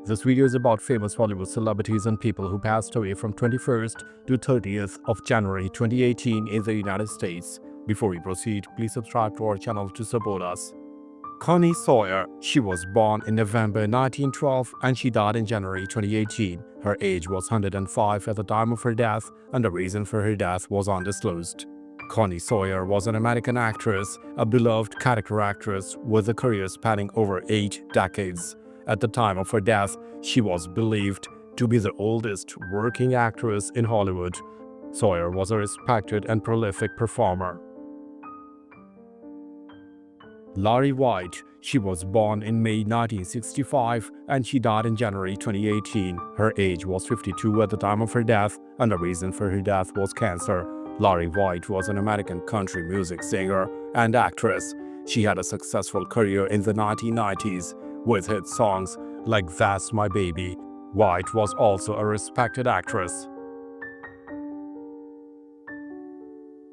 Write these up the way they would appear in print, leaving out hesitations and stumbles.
This video is about famous Hollywood celebrities and people who passed away from 21st to 30th of January 2018 in the United States. Before we proceed, please subscribe to our channel to support us. Connie Sawyer. She was born in November 1912 and she died in January 2018. Her age was 105 at the time of her death, and the reason for her death was undisclosed. Connie Sawyer was an American actress, a beloved character actress with a career spanning over 8 decades. At the time of her death, she was believed to be the oldest working actress in Hollywood. Sawyer was a respected and prolific performer. Lari White. She was born in May 1965 and she died in January 2018. Her age was 52 at the time of her death, and the reason for her death was cancer. Lari White was an American country music singer and actress. She had a successful career in the 1990s with hit songs like That's My Baby. White was also a respected actress.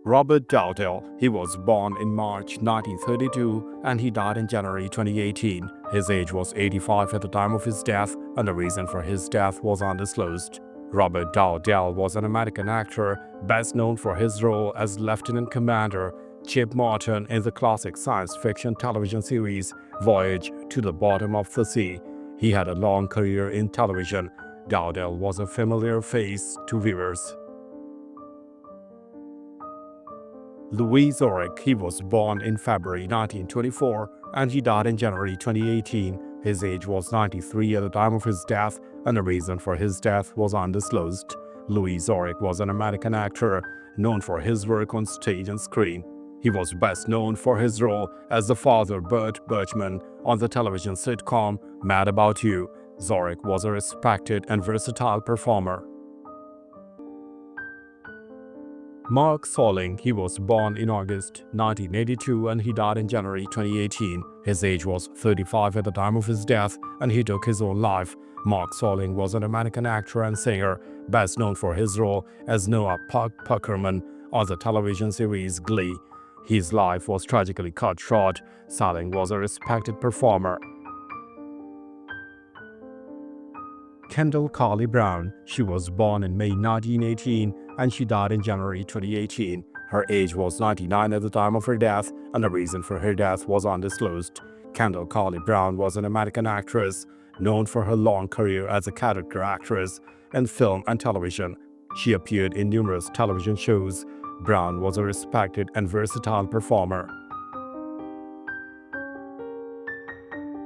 Robert Dowdell. He was born in March 1932 and he died in January 2018. His age was 85 at the time of his death, and the reason for his death was undisclosed. Robert Dowdell was an American actor, best known for his role as Lieutenant Commander Chip Morton in the classic science fiction television series Voyage to the Bottom of the Sea. He had a long career in television. Dowdell was a familiar face to viewers. Zoric. He was born in February 1924 and he died in January 2018. His age was 93 at the time of his death, and the reason for his death was undisclosed. Zoric was an American actor known for his work on stage and screen. He was best known for his role as the father Burt Birchman on the television sitcom Mad About You. Zoric was a respected and versatile performer. Mark Thling. He was born in August 1982 and he died in January 2018. His age was 35 at the time of his death and he took his own life. Mark Thling was an American actor and singer, best known for his role as Noah Puckerman on the television series Glee. His life was tragically cut short. Thling was a respected performer. Kendall Kie Brown. She was born in May 1918 and she died in January 2018. Her age was 99 at the time of her death, and the reason for her death was undisclosed. Kendall Kie Brown was an American actress known for her long career as a character actress in film and television. She appeared in numerous television shows. Brown was a respected and versatile performer.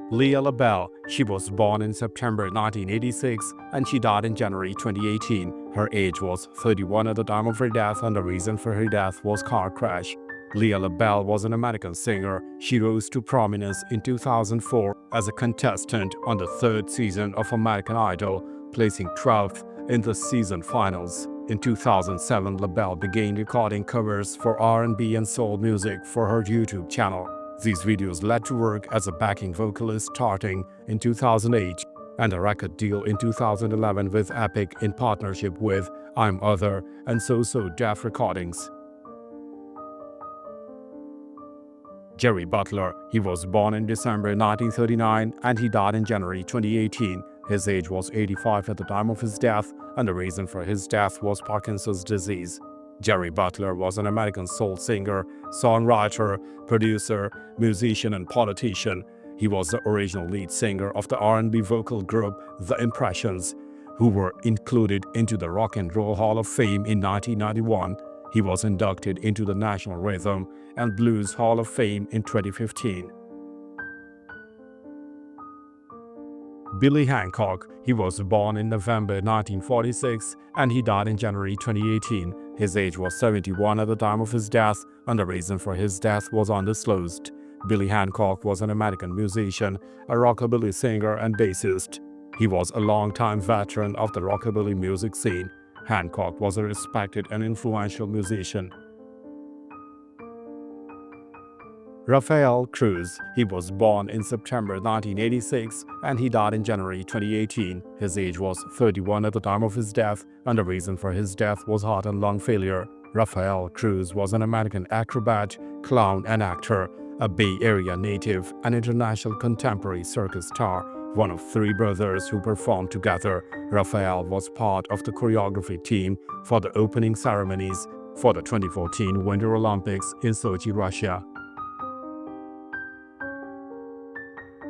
Leah Label. She was born in September 1986 and she died in January 2018. Her age was 31 at the time of her death, and the reason for her death was car crash. Leah Label was an American singer. She rose to prominence in 2004 as a contestant on the 3rd season of American Idol, placing 12th in the season finals. In 2007, Label began recording covers for R&B and soul music for her YouTube channel. These videos led to work as a backing vocalist starting in 2008 and a record deal in 2011 with Epic in partnership with I'm Other and So Def Recordings. Jerry Butler. He was born in December 1939 and he died in January 2018. His age was 85 at the time of his death, and the reason for his death was Parkinson's disease. Jerry Butler was an American soul singer, songwriter, producer, musician, and politician. He was the original lead singer of the R&B vocal group The Impressions, who were included into the Rock and Roll Hall of Fame in 1991. He was inducted into the National Rhythm and Blues Hall of Fame in 2015. Billy Hancock. He was born in November 1946 and he died in January 2018. His age was 71 at the time of his death, and the reason for his death was undisclosed. Billy Hancock was an American musician, a rockabilly singer and bassist. He was a longtime veteran of the rockabilly music scene. Hancock was a respected and influential musician. Raphael Cruz. He was born in September 1986 and he died in January 2018. His age was 31 at the time of his death, and the reason for his death was heart and lung failure. Raphael Cruz was an American acrobat, clown, and actor, a Bay Area native, an international contemporary circus star one of three brothers who performed together. Raphael was part of the choreography team for the opening ceremonies for the 2014 Winter Olympics in Sochi, Russia.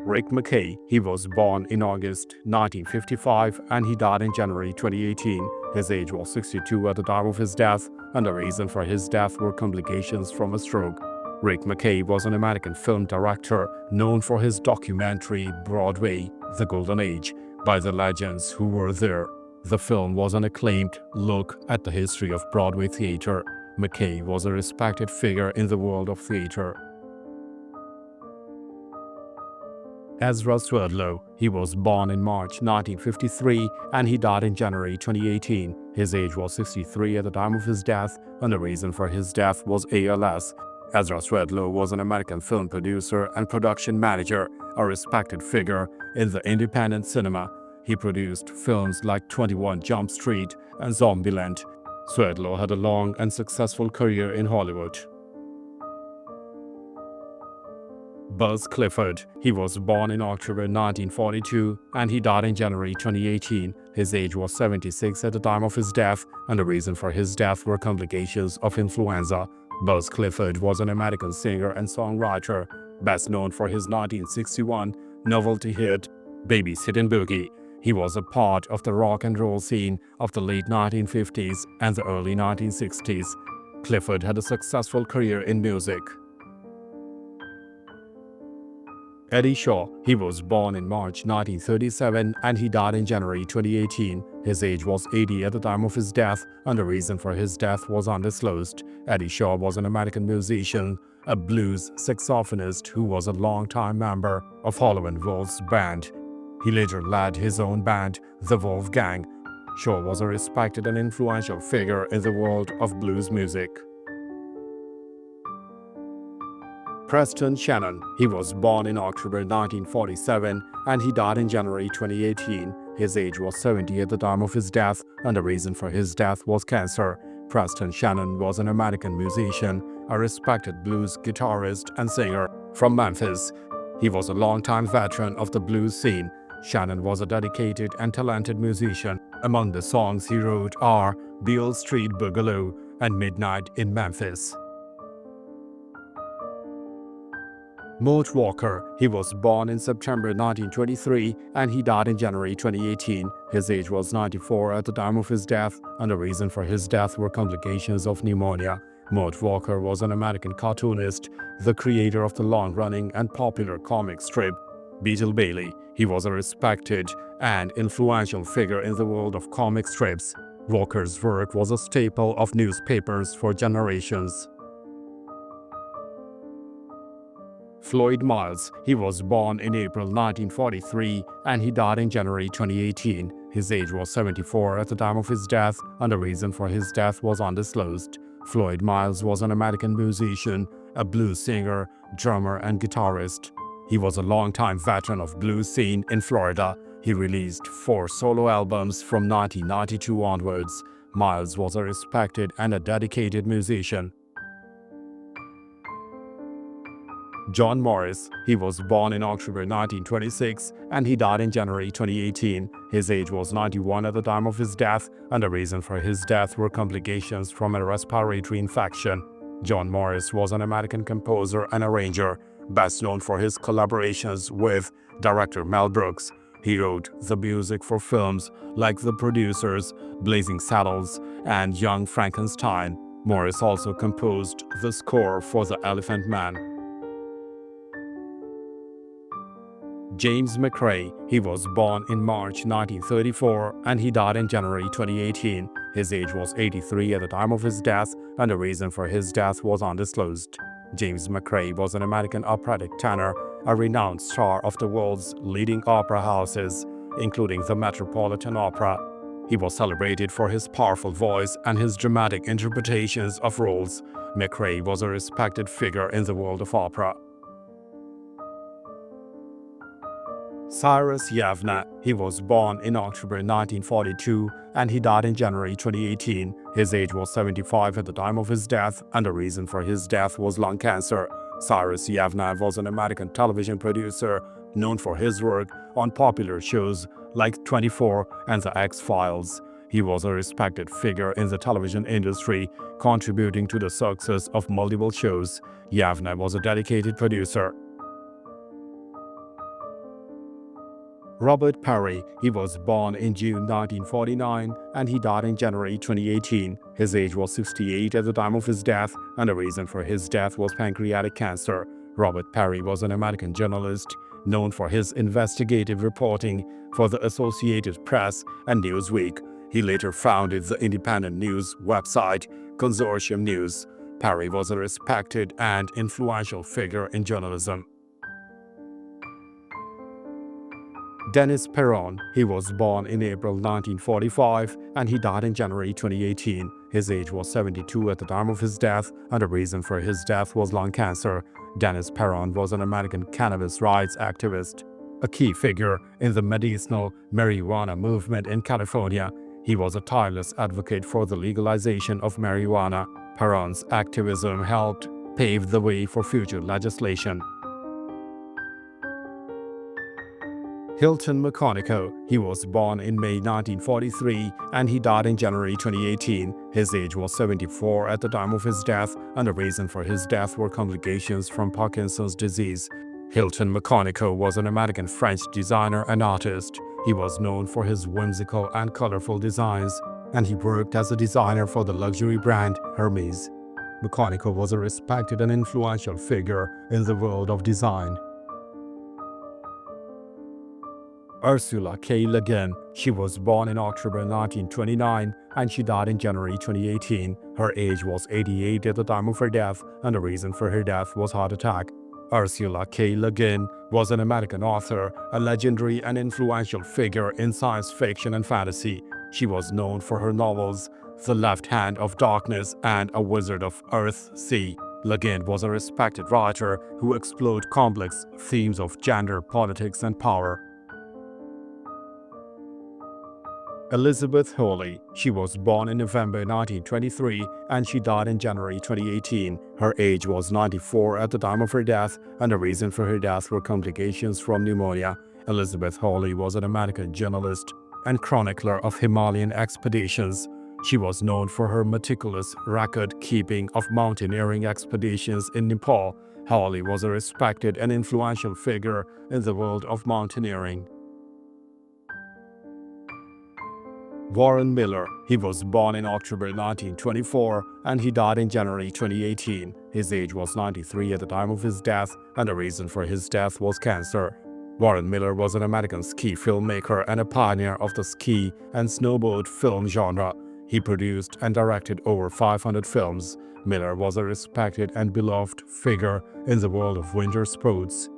Rick McKay, he was born in August 1955 and he died in January 2018. His age was 62 at the time of his death, and the reason for his death were complications from a stroke. Rick McKay was an American film director known for his documentary Broadway, The Golden Age, by the legends who were there. The film was an acclaimed look at the history of Broadway theater. McKay was a respected figure in the world of theater. Ezra Swedllo, he was born in March 1953 and he died in January 2018. His age was 63 at the time of his death, and the reason for his death was ALS. Ezra Swedllo was an American film producer and production manager, a respected figure in the independent cinema. He produced films like 21 Jump Street and Zombieland. Swedllo had a long and successful career in Hollywood. Buzz Clifford, he was born in October 1942 and he died in January 2018. His age was 76 at the time of his death, and the reason for his death were complications of influenza. Buzz Clifford was an American singer and songwriter, best known for his 1961 novelty hit, Babysitting Boogie. He was a part of the rock and roll scene of the late 1950s and the early 1960s. Clifford had a successful career in music. Eddie Shaw, he was born in March 1937 and he died in January 2018. His age was 80 at the time of his death, and the reason for his death was undisclosed. Eddie Shaw was an American musician, a blues saxophonist who was a longtime member of Howlin' Wolf's band. He later led his own band, the Wolf Gang. Shaw was a respected and influential figure in the world of blues music. Preston Shannon, he was born in October 1947 and he died in January 2018. His age was 70 at the time of his death, and the reason for his death was cancer. Preston Shannon was an American musician, a respected blues guitarist and singer from Memphis. He was a longtime veteran of the blues scene. Shannon was a dedicated and talented musician. Among the songs he wrote are Beale Street Boogaloo and Midnight in Memphis. Mort Walker, he was born in September 1923 and he died in January 2018. His age was 94 at the time of his death, and the reason for his death were complications of pneumonia. Mort Walker was an American cartoonist, the creator of the long-running and popular comic strip Beetle Bailey. He was a respected and influential figure in the world of comic strips. Walker's work was a staple of newspapers for generations. Floyd Miles, he was born in April 1943 and he died in January 2018. His age was 74 at the time of his death, and the reason for his death was undisclosed. Floyd Miles was an American musician, a blues singer, drummer and guitarist. He was a longtime veteran of blues scene in Florida. He released 4 solo albums from 1992 onwards. Miles was a respected and a dedicated musician. John Morris, he was born in October 1926 and he died in January 2018. His age was 91 at the time of his death, and the reason for his death were complications from a respiratory infection. John Morris was an American composer and arranger, best known for his collaborations with director Mel Brooks. He wrote the music for films like The Producers, Blazing Saddles, and Young Frankenstein. Morris also composed the score for The Elephant Man. James McCrae, he was born in March 1934 and he died in January 2018. His age was 83 at the time of his death, and the reason for his death was undisclosed. James McCrae was an American operatic tenor, a renowned star of the world's leading opera houses, including the Metropolitan Opera. He was celebrated for his powerful voice and his dramatic interpretations of roles. McCrae was a respected figure in the world of opera. Cyrus Yavna, he was born in October 1942 and he died in January 2018. His age was 75 at the time of his death, and the reason for his death was lung cancer. Cyrus Yavna was an American television producer known for his work on popular shows like 24 and The X-Files. He was a respected figure in the television industry, contributing to the success of multiple shows. Yavna was a dedicated producer. Robert Perry, he was born in June 1949 and he died in January 2018. His age was 68 at the time of his death, and the reason for his death was pancreatic cancer. Robert Perry was an American journalist known for his investigative reporting for the Associated Press and Newsweek. He later founded the independent news website Consortium News. Perry was a respected and influential figure in journalism. Dennis Peron, he was born in April 1945 and he died in January 2018. His age was 72 at the time of his death, and the reason for his death was lung cancer. Dennis Peron was an American cannabis rights activist, a key figure in the medicinal marijuana movement in California. He was a tireless advocate for the legalization of marijuana. Peron's activism helped pave the way for future legislation. Hilton McConico, he was born in May 1943 and he died in January 2018. His age was 74 at the time of his death, and the reason for his death were complications from Parkinson's disease. Hilton McConico was an American-French designer and artist. He was known for his whimsical and colorful designs, and he worked as a designer for the luxury brand Hermes. McConico was a respected and influential figure in the world of design. Ursula K Lagran, she was born in October 1929 and she died in January 2018. Her age was 88 at the time of her death, and the reason for her death was heart attack. Ursula K Lagran was an American author, a legendary and influential figure in science fiction and fantasy. She was known for her novels The Left Hand of Darkness and A Wizard of Earthsea. Lagran was a respected writer who explored complex themes of gender, politics, and power. Elizabeth Hurley, she was born in November 1923 and she died in January 2018. Her age was 94 at the time of her death, and the reason for her death were complications from pneumonia. Elizabeth Hurley was an American journalist and chronicler of Himalayan expeditions. She was known for her meticulous record-keeping of mountaineering expeditions in Nepal. Hurley was a respected and influential figure in the world of mountaineering. Warren Miller, he was born in October 1924 and he died in January 2018. His age was 93 at the time of his death, and the reason for his death was cancer. Warren Miller was an American ski filmmaker and a pioneer of the ski and snowboard film genre. He produced and directed over 500 films. Miller was a respected and beloved figure in the world of winter sports.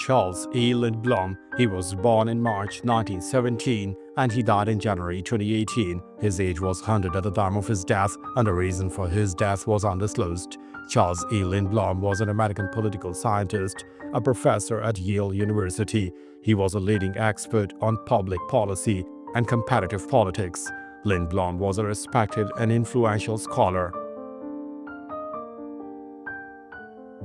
Charles Alen Blum, he was born in March 1917 and he died in January 2018. His age was 100 at the time of his death, and the reason for his death was undisclosed. Charles Alen Blum was an American political scientist, a professor at Yale University. He was a leading expert on public policy and comparative politics. Alen Blum was a respected and influential scholar.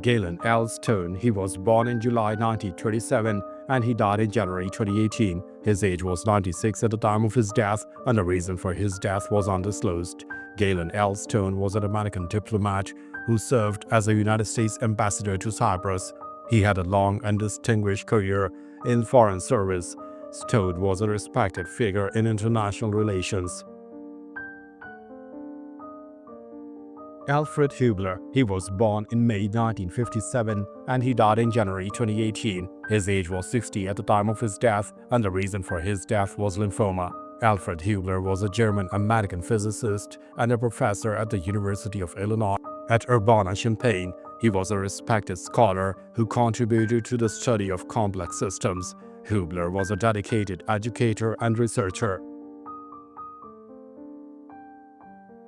Galen L Stone, he was born in July 1927 and he died in January 2018. His age was 96 at the time of his death, and the reason for his death was undisclosed. Galen L Stone was an American diplomat who served as a United States ambassador to Cyprus. He had a long and distinguished career in foreign service. Stone was a respected figure in international relations. Alfred Hubler, he was born in May 1957 and he died in January 2018. His age was 60 at the time of his death, and the reason for his death was lymphoma. Alfred Hubler was a German-American physicist and a professor at the University of Illinois at Urbana-Champaign. He was a respected scholar who contributed to the study of complex systems. Hubler was a dedicated educator and researcher.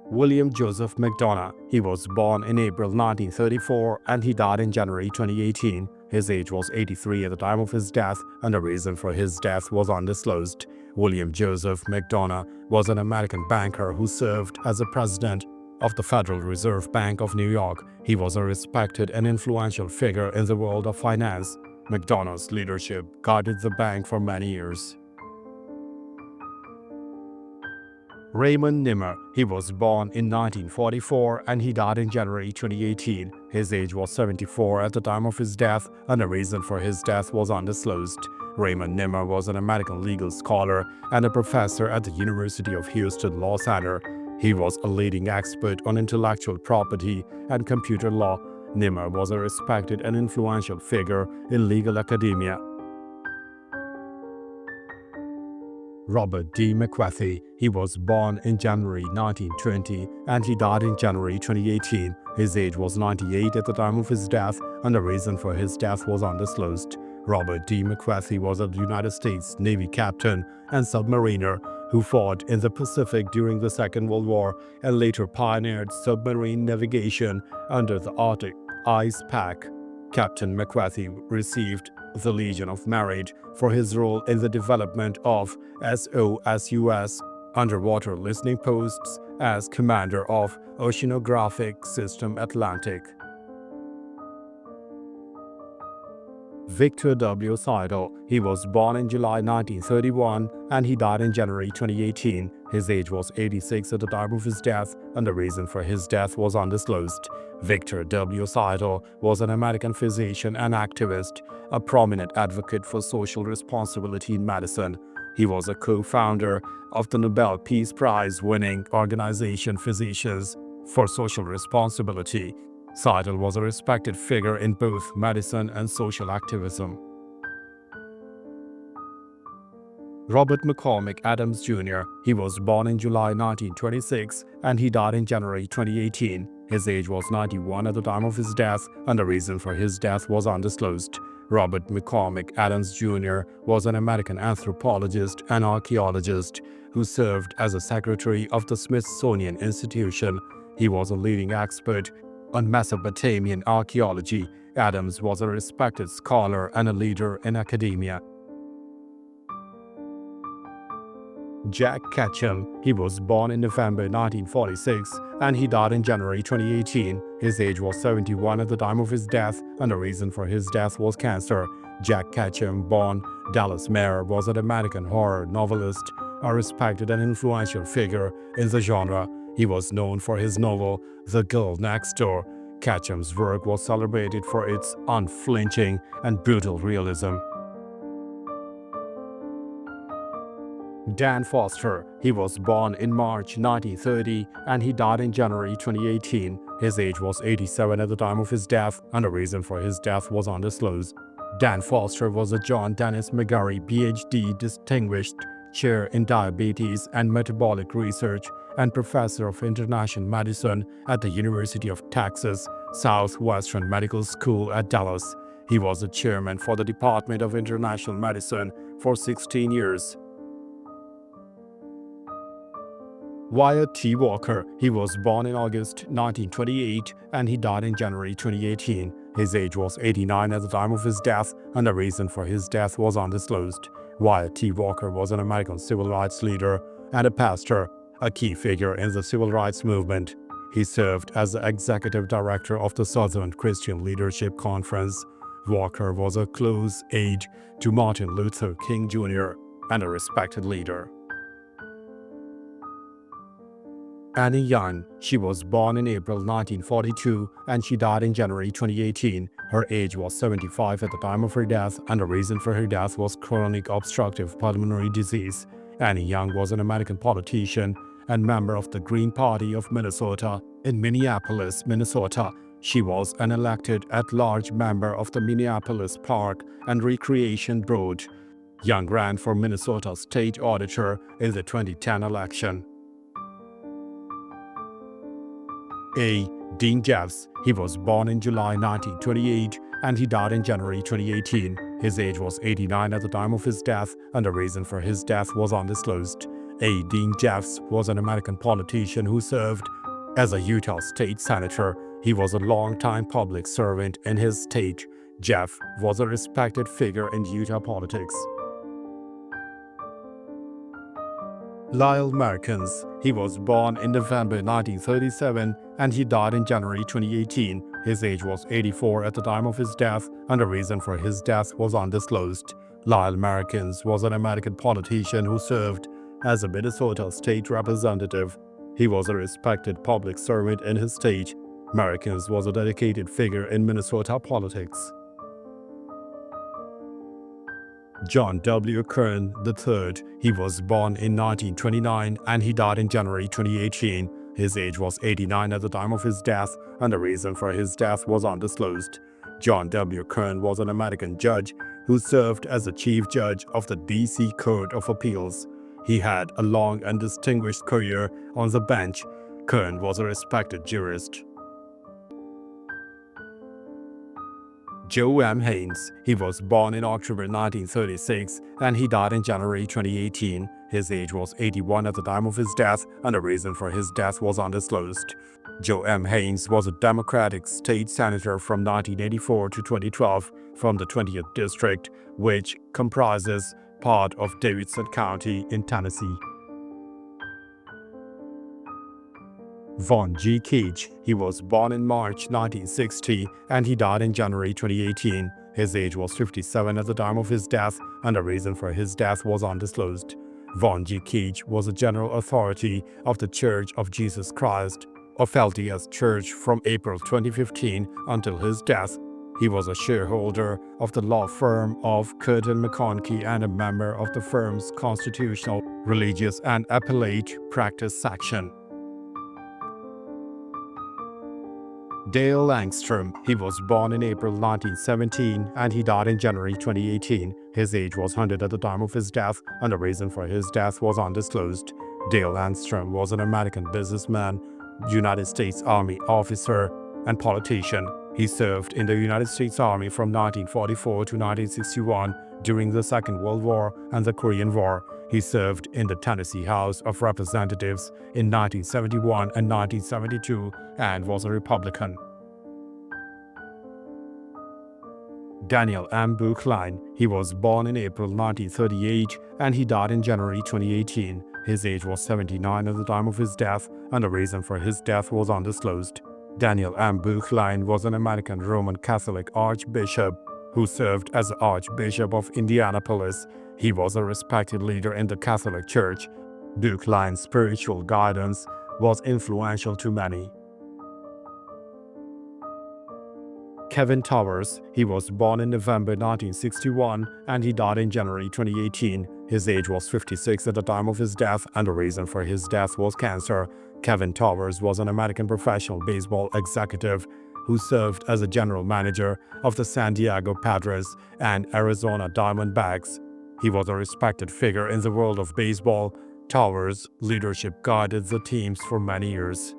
William Joseph McDonough, he was born in April 1934 and he died in January 2018. His age was 83 at the time of his death, and the reason for his death was undisclosed. William Joseph McDonough was an American banker who served as a president of the Federal Reserve Bank of New York. He was a respected and influential figure in the world of finance. Macdonald's leadership guided the bank for many years. Raymond Nimmer. He was born in 1944 and he died in January 2018. His age was 74 at the time of his death, and the reason for his death was undisclosed. Raymond Nimmer was an American legal scholar and a professor at the University of Houston Law Center. He was a leading expert on intellectual property and computer law. Nimmer was a respected and influential figure in legal academia. Robert D McQuay. He was born in January 1920 and he died in January 2018. His age was 98 at the time of his death, and the reason for his death was undisclosed. Robert D McQuay was a United States Navy captain and submariner who fought in the Pacific during the Second World War and later pioneered submarine navigation under the Arctic Ice Pack. Captain McQuay received the Legion of Merit for his role in the development of SOSUS underwater listening posts as commander of Oceanographic System Atlantic. Victor W Cidle. He was born in July 1931 and he died in January 2018. His age was 86 at the time of his death, and the reason for his death was undisclosed. Victor W Cidle was an American physician and activist, a prominent advocate for social responsibility in medicine. He was a co-founder of the Nobel Peace Prize-winning organization Physicians for Social Responsibility. Cidle was a respected figure in both medicine and social activism. Robert McCormick Adams Jr. He was born in July 1926 and he died in January 2018. His age was 91 at the time of his death, and the reason for his death was undisclosed. Robert McCormick Adams Jr. was an American anthropologist and archaeologist who served as a secretary of the Smithsonian Institution. He was a leading expert on Mesopotamian archaeology. Adams was a respected scholar and a leader in academia. Jack Ketchum. He was born in November 1946 and he died in January 2018. His age was 71 at the time of his death, and the reason for his death was cancer. Jack Ketchum, born Dallas Mayer, was an American horror novelist, a respected and influential figure in the genre. He was known for his novel, The Girl Next Door. Ketchum's work was celebrated for its unflinching and brutal realism. Dan Foster. He was born in March 1930 and he died in January 2018. His age was 87 at the time of his death, and the reason for his death was undisclosed. Dan Foster was a John Dennis McGarry PhD Distinguished Chair in Diabetes and Metabolic Research and Professor of International Medicine at the University of Texas Southwestern Medical School at Dallas. He was the chairman for the Department of International Medicine for 16 years. Wyatt T Walker. He was born in August 1928 and he died in January 2018. His age was 89 at the time of his death, and the reason for his death was undisclosed. Wyatt T Walker was an American civil rights leader and a pastor, a key figure in the civil rights movement. He served as the executive director of the Southern Christian Leadership Conference. Walker was a close aide to Martin Luther King Jr. and a respected leader. Annie Young. She was born in April 1942 and she died in January 2018. Her age was 75 at the time of her death, and the reason for her death was chronic obstructive pulmonary disease. Annie Young was an American politician and member of the Green Party of Minnesota in Minneapolis, Minnesota. She was an elected at-large member of the Minneapolis Park and Recreation Board. Young ran for Minnesota State Auditor in the 2010 election. A. Dean Jeffs. He was born in July 1928 and he died in January 2018. His age was 89 at the time of his death, and the reason for his death was undisclosed. A. Dean Jeffs was an American politician who served as a Utah state senator. He was a longtime public servant in his state. Jeff was a respected figure in Utah politics. Lyle Merkins. He was born in November 1937 and he died in January 2018. His age was 84 at the time of his death, and the reason for his death was undisclosed. Lyle Merkins was an American politician who served as a Minnesota state representative. He was a respected public servant in his state. Merkins was a dedicated figure in Minnesota politics. John W. Karna III. He was born in 1929 and he died in January 2018. His age was 89 at the time of his death, and the reason for his death was undisclosed. John W. Karna was an American judge who served as the chief judge of the D.C. Court of Appeals. He had a long and distinguished career on the bench. Karna was a respected jurist. Joe M. Haynes. He was born in October 1936 and he died in January 2018. His age was 81 at the time of his death, and the reason for his death was undisclosed. Joe M. Haynes was a Democratic state senator from 1984 to 2012 from the 20th District, which comprises part of Davidson County in Tennessee. Von G. Keach. He was born in March 1960 and he died in January 2018. His age was 57 at the time of his death, and the reason for his death was undisclosed. Von G. Keach was a general authority of the Church of Jesus Christ of LDS Church from April 2015 until his death. He was a shareholder of the law firm of Hilton McConico and a member of the firm's constitutional, religious, and appellate practice section. Dale Langstrom. He was born in April 1917 and he died in January 2018. His age was 100 at the time of his death, and the reason for his death was undisclosed. Dale Langstrom was an American businessman, United States Army officer, and politician. He served in the United States Army from 1944 to 1961 during the Second World War and the Korean War. He served in the Tennessee House of Representatives in 1971 and 1972 and was a Republican. Daniel M. Buchlein. He was born in April 1938 and he died in January 2018. His age was 79 at the time of his death, and the reason for his death was undisclosed. Daniel M. Buchlein was an American Roman Catholic archbishop who served as the Archbishop of Indianapolis. He was a respected leader in the Catholic Church. Buchlein's spiritual guidance was influential to many. Kevin Towers. He was born in November 1961 and he died in January 2018. His age was 56 at the time of his death, and the reason for his death was cancer. Kevin Towers was an American professional baseball executive who served as a general manager of the San Diego Padres and Arizona Diamondbacks. He was a respected figure in the world of baseball. Towers' leadership guided the teams for many years.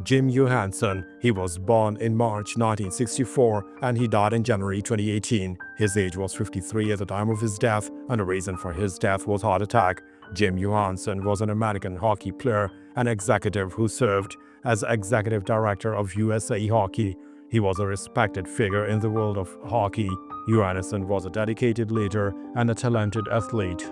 Jim Johansson. He was born in March 1964 and he died in January 2018. His age was 53 at the time of his death, and the reason for his death was heart attack. Jim Johansson was an American hockey player and executive who served as executive director of USA Hockey. He was a respected figure in the world of hockey. Johansson was a dedicated leader and a talented athlete.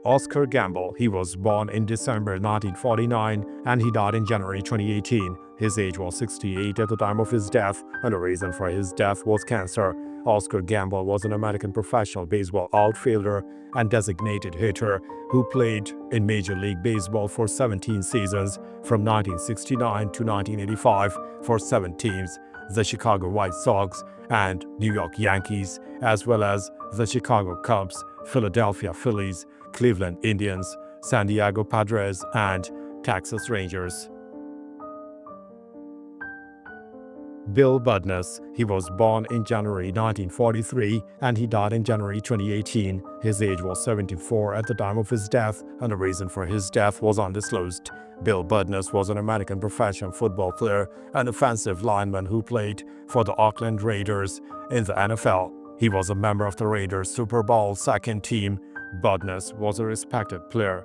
Oscar Gamble. He was born in December 1949 and he died in January 2018. His age was 68 at the time of his death, and the reason for his death was cancer. Oscar Gamble was an American professional baseball outfielder and designated hitter who played in Major League Baseball for 17 seasons from 1969 to 1985 for 7 teams, the Chicago White Sox and New York Yankees, as well as the Chicago Cubs, Philadelphia Phillies, Cleveland Indians, San Diego Padres, and Texas Rangers. Bill Budness. He was born in January 1943 and he died in January 2018. His age was 74 at the time of his death, and the reason for his death was undisclosed. Bill Budness was an American professional football player and offensive lineman who played for the Oakland Raiders in the NFL. He was a member of the Raiders Super Bowl second team. Budness was a respected player.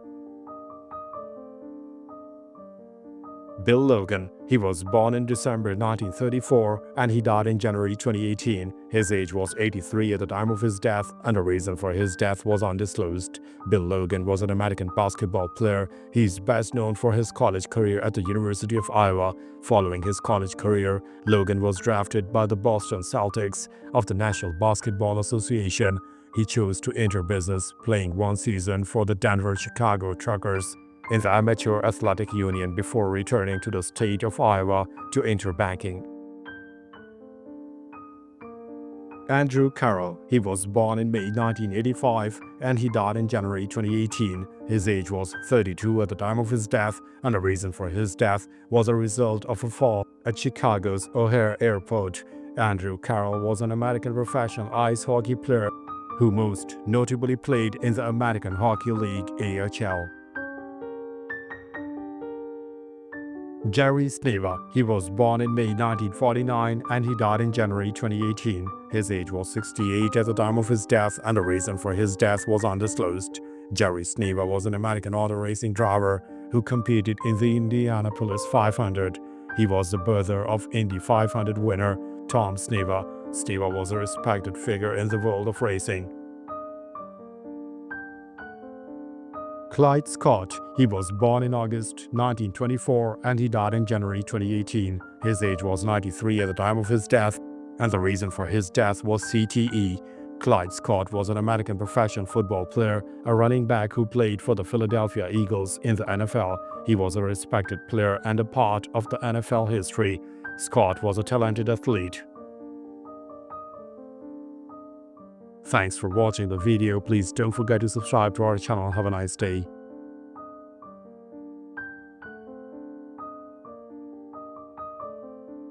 Bill Logan. He was born in December 1934 and he died in January 2018. His age was 83 at the time of his death, and the reason for his death was undisclosed. Bill Logan was an American basketball player. He's best known for his college career at the University of Iowa. Following his college career, Logan was drafted by the Boston Celtics of the National Basketball Association. He chose to enter business, playing one season for the Denver-Chicago Truckers in the Amateur Athletic Union before returning to the state of Iowa to enter banking. Andrew Carroll. He was born in May 1985 and he died in January 2018. His age was 32 at the time of his death, and the reason for his death was a result of a fall at Chicago's O'Hare Airport. Andrew Carroll was an American professional ice hockey player who most notably played in the American Hockey League (AHL). Jerry Sneva. He was born in May 1949 and he died in January 2018. His age was 68 at the time of his death, and the reason for his death was undisclosed. Jerry Sneva was an American auto racing driver who competed in the Indianapolis 500. He was the brother of Indy 500 winner Tom Sneva. Sneva was a respected figure in the world of racing. Clyde Scott. He was born in August 1924 and he died in January 2018. His age was 93 at the time of his death, and the reason for his death was CTE. Clyde Scott was an American professional football player, a running back who played for the Philadelphia Eagles in the NFL. He was a respected player and a part of the NFL history. Scott was a talented athlete. Thanks for watching the video. Please don't forget to subscribe to our channel. Have a nice day.